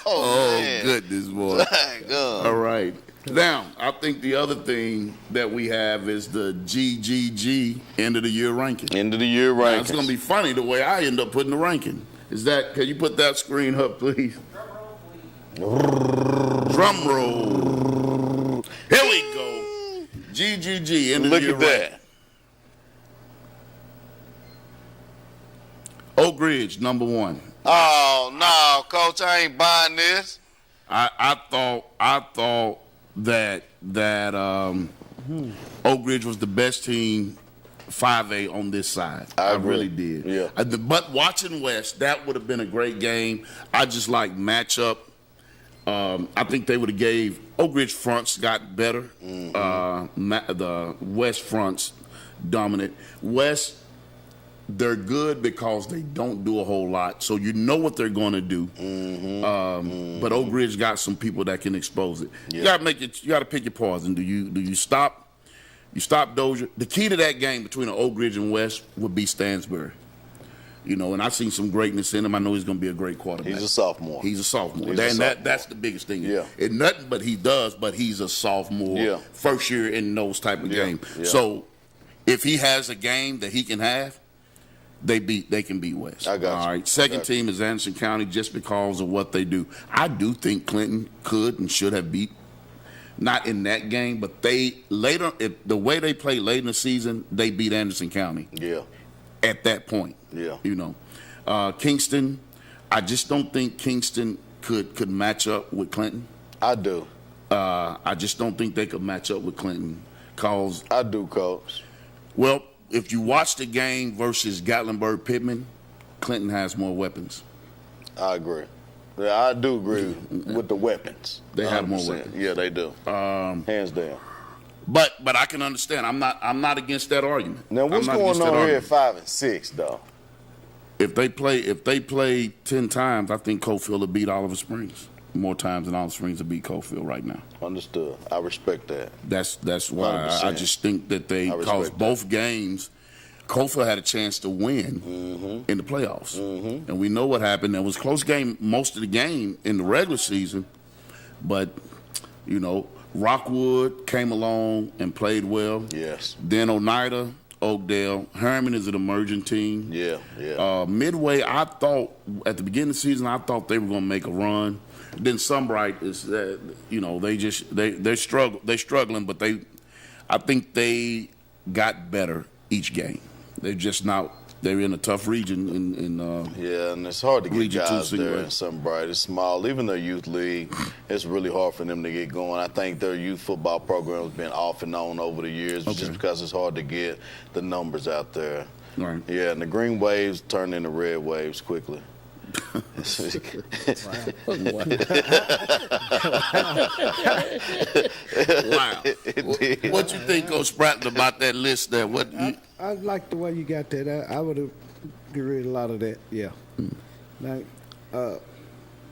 Oh goodness, boy! All right. Now, I think the other thing that we have is the GGG end of the year ranking. End of the year ranking. It's going to be funny the way I end up putting the ranking. Can you put that screen up, please? Drum roll. Here we go. GGG end of the year ranking. Look at that. Oak Ridge, number 1. Oh no, Coach! I ain't buying this. I thought that Oak Ridge was the best team 5A on this side. I really did. Yeah. But watching West, that would have been a great game. I just like matchup. I think they would have gave Oak Ridge fronts got better. The West fronts dominant. West. They're good because they don't do a whole lot, so you know what they're going to do. But Oak Ridge got some people that can expose it. Yeah. You got to make it. You got to pick your poison. Do you stop? You stop Dozier. The key to that game between Oak Ridge and West would be Stansbury. And I've seen some greatness in him. I know he's going to be a great quarterback. He's a sophomore. That's the biggest thing. Yeah. It's nothing but he does, but he's a sophomore. Yeah. First year in those type of games. Yeah. So if he has a game that he can have, they can beat West. I got you. All right. Second team is Anderson County just because of what they do. I do think Clinton could and should have beat, not in that game, but the way they played late in the season, they beat Anderson County. Yeah. At that point. Yeah. Kingston, I just don't think Kingston could match up with Clinton. I do. I just don't think they could match up with Clinton. I do, Coach. Well, if you watch the game versus Gatlinburg-Pittman, Clinton has more weapons. I agree. Yeah, I do agree with the weapons. They have more weapons. Yeah, they do. Hands down. But I can understand. I'm not against that argument. Now what's going on here at 5 and 6 though? If they play 10 times, I think Cofield will beat Oliver Springs. More times than Oliver Springs will beat Cofield right now. Understood. I respect that. That's why I just think that because both games, Cofield had a chance to win in the playoffs. And we know what happened. It was a close game most of the game in the regular season. But, Rockwood came along and played well. Yes. Then Oneida, Oakdale. Herman is an emerging team. Yeah, yeah. Midway, I thought at the beginning of the season, I thought they were going to make a run. Then Sunbright is, they're struggling, but I think they got better each game. They're just not. They're in a tough region yeah, and it's hard to get Region guys 2 there in Sunbright. It's small. Even their youth league, it's really hard for them to get going. I think their youth football program has been off and on over the years just because it's hard to get the numbers out there. Right. Yeah, and the green waves turn into red waves quickly. Wow. What you think, Coach Spratlin, about that list there? I like the way you got that. I would have get rid of a lot of that. Yeah. Now,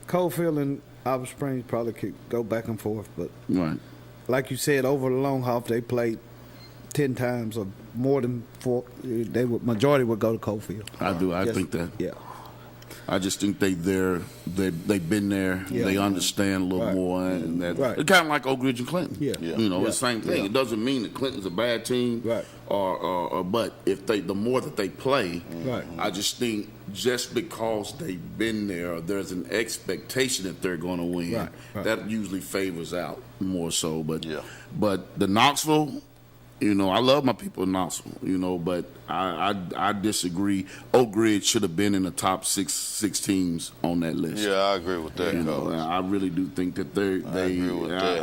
Coalfield and Albert Springs probably could go back and forth, but like you said, over the long haul, they played 10 times or more than 4. Majority would go to Coalfield. I think that. Yeah. I just think they've been there. Yeah. They understand a little more, and that it's kind of like Oak Ridge and Clinton. Yeah. You know, it's the same thing. It doesn't mean that Clinton's a bad team, or but if the more that they play, I just think just because they've been there, there's an expectation that they're going to win. That usually favors out more so. But the Knoxville. You know, I love my people in Knoxville, you know, but I disagree. Oak Ridge should have been in the top six teams on that list. Yeah, I agree with that. You know, I really do think that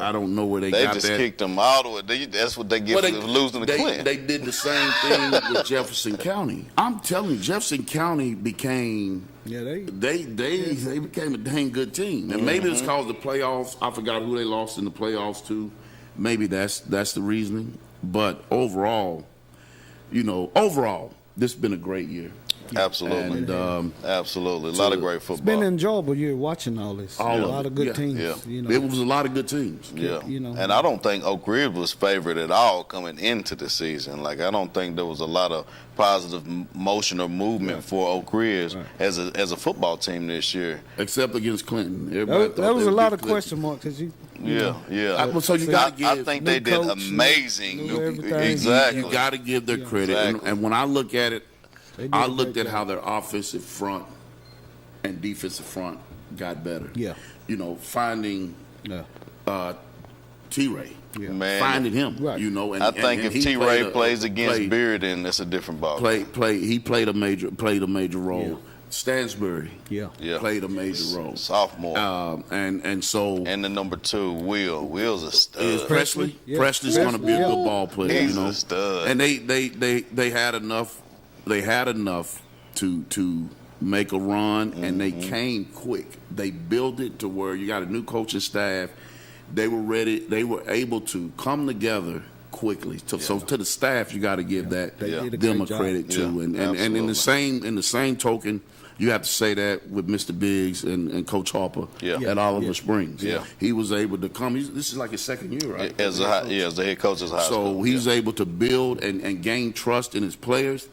I don't know where they got that. They just kicked them out of it. That's what they get for losing to Clinton. They did the same thing with Jefferson County. I'm telling you, Jefferson County became they became a dang good team. And maybe it's because the playoffs. I forgot who they lost in the playoffs to. Maybe that's the reasoning. But overall, this has been a great year. Absolutely. And, absolutely. A lot of great football. It's been an enjoyable year watching all this. A lot of good teams. Yeah. You know. It was a lot of good teams. Yeah. You know. And I don't think Oak Ridge was favored at all coming into the season. Like, I don't think there was a lot of positive motion or movement for Oak Ridge as a football team this year. Except against Clinton. There was a lot of question marks because So you got to give. I think they did amazing. Exactly. You got to give their credit. Exactly. And when I look at it, I looked at how their offensive front and defensive front got better. Yeah. You know, finding T-Ray. Yeah. Man, finding him. Right. You know, and I think if T-Ray plays against Bearden, that's a different ball. He played a major role. Yeah. Stansbury played a major role. Sophomore. And so. And the number 2, Will's a stud. Presley? Yeah. Presley's going to be a good ball player. He's you know? a stud. And they had enough. They had enough to make a run, and they came quick. They built it to where you got a new coaching staff. They were ready. They were able to come together quickly. So to the staff, you got to give them a credit too. And in the same token, you have to say that with Mr. Biggs and Coach Harper at Oliver Springs. Yeah. He was able to come. This is like his second year, right? As the head coach of high school. So he's able to build and gain trust in his players.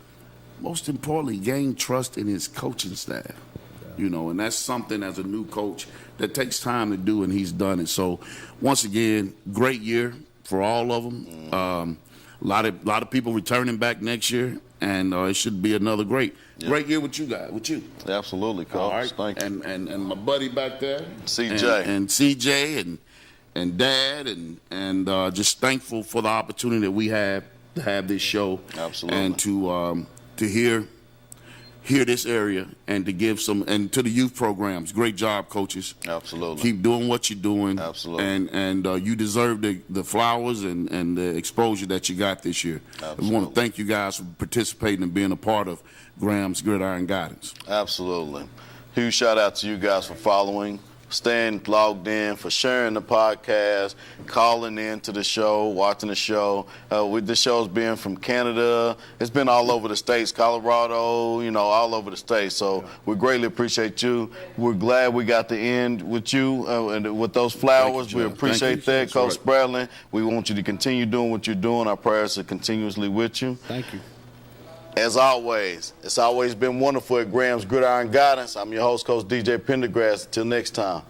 Most importantly, gain trust in his coaching staff. You know, and that's something as a new coach that takes time to do, and he's done it. So, once again, great year for all of them. A lot of people returning back next year, and it should be another great year with you guys. With you, absolutely, Coach. All right. Thank you. And my buddy back there, CJ, and CJ, and Dad, and just thankful for the opportunity that we have to have this show, absolutely, and to hear this area and to give and to the youth programs. Great job, coaches. Absolutely. Keep doing what you're doing. Absolutely. And you deserve the flowers and the exposure that you got this year. Absolutely. I want to thank you guys for participating and being a part of Graham's Gridiron Guidance. Absolutely. Huge shout out to you guys for following, staying logged in, for sharing the podcast, calling in to the show, watching the show. The show's been from Canada. It's been all over the states, Colorado, all over the states. So we greatly appreciate you. We're glad we got to end with you and with those flowers. We appreciate that, Coach Spratlin. We want you to continue doing what you're doing. Our prayers are continuously with you. Thank you. As always, it's always been wonderful at Graham's Gridiron Guidance. I'm your host, Coach DJ Pendergrass. Until next time.